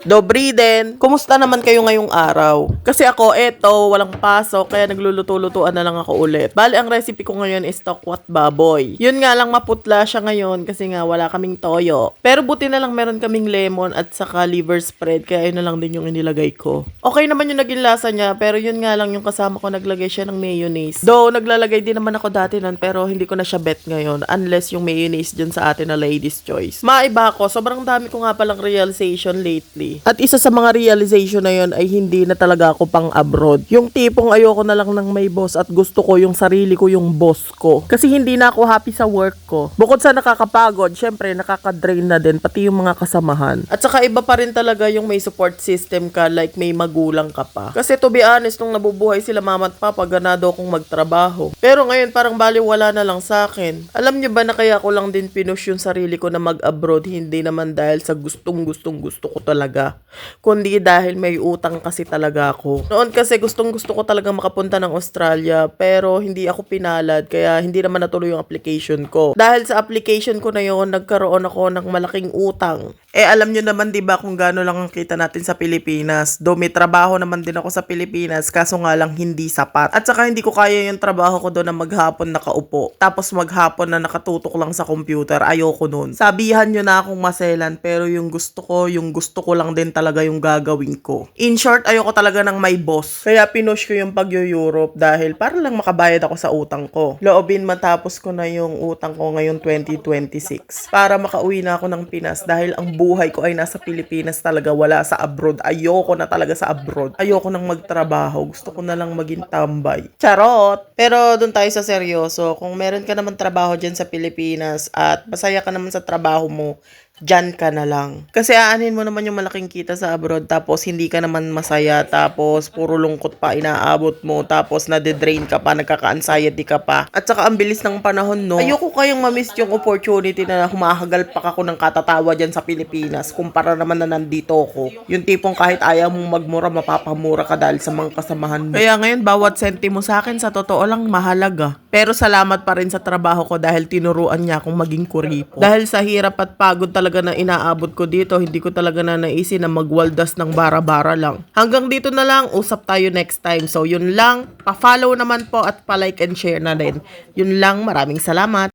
Dobri din. Kumusta naman kayo ngayong araw? Kasi ako, walang pasok, kaya nagluluto-lutuan na lang ako ulit. Bali, ang recipe ko ngayon is tokwat baboy. Yun nga lang maputla siya ngayon kasi nga wala kaming toyo. Pero buti na lang meron kaming lemon at saka liver spread, kaya yun na lang din yung inilagay ko. Okay naman yung naging lasa niya, pero yun nga lang yung kasama ko naglagay siya ng mayonnaise. Though, naglalagay din naman ako dati nun, pero hindi ko na siya bet ngayon unless yung mayonnaise dyan sa atin na ladies choice. Maiba ako, sobrang dami ko nga palang realization lately. At isa sa mga realization na yun ay hindi na talaga ako pang abroad. Yung tipong ayoko na lang ng may boss at gusto ko yung sarili ko yung boss ko. Kasi hindi na ako happy sa work ko. Bukod sa nakakapagod, syempre nakakadrain na din pati yung mga kasamahan. At saka iba pa rin talaga yung may support system ka, like may magulang ka pa. Kasi to be honest, nung nabubuhay sila mama at papa, ganado akong magtrabaho. Pero ngayon parang baliwala na lang sa akin. Alam nyo ba na kaya ko lang din pinush yung sarili ko na mag-abroad, hindi naman dahil sa gusto ko talaga, kundi dahil may utang kasi talaga ako. Noon kasi gusto ko talaga makapunta ng Australia, pero hindi ako pinalad, kaya hindi naman natuloy yung application ko. Dahil sa application ko na yon, nagkaroon ako ng malaking utang. Alam nyo naman 'di ba kung gaano lang ang kita natin sa Pilipinas. Though may trabaho naman din ako sa Pilipinas, kaso nga lang hindi sapat. At saka hindi ko kaya yung trabaho ko doon na maghapon nakaupo, tapos maghapon na nakatutok lang sa computer. Ayoko noon. Sabihan nyo na akong maselan, pero yung gusto ko lang din talaga yung gagawin ko. In short, ayoko talaga ng may boss. Kaya pinush ko yung pag-Europe dahil para lang makabayad ako sa utang ko. Loobin matapos ko na yung utang ko ngayong 2026 para makauwi na ako ng Pinas, dahil ang buhay ko ay nasa Pilipinas talaga, wala sa abroad. Ayoko na talaga sa abroad. Ayoko nang magtrabaho. Gusto ko na lang maging tambay. Charot! Pero dun tayo sa seryoso. Kung meron ka naman trabaho dyan sa Pilipinas at masaya ka naman sa trabaho mo, dyan ka na lang. Kasi aanin mo naman yung malaking kita sa abroad, tapos hindi ka naman masaya, tapos puro lungkot pa inaabot mo, tapos nade-drain ka pa, nagkaka-anxiety ka pa. At saka ang bilis ng panahon, no? Ayoko kayang ma-miss yung opportunity na humahagal pa ako ng katatawa dyan sa Pilipinas, kumpara naman na nandito ako. Yung tipong kahit ayaw mong magmura, mapapamura ka dahil sa mga kasamahan mo. Kaya ngayon, bawat sentimo sa akin, sa totoo lang, mahalaga. Pero salamat pa rin sa trabaho ko dahil tinuruan niya akong maging kuripo. Dahil sa hirap at pagod talaga na inaabot ko dito, hindi ko talaga na naisin na magwaldas ng bara-bara lang. Hanggang dito na lang, usap tayo next time. So yun lang, pa-follow naman po at pa-like and share na din. Yun lang, maraming salamat.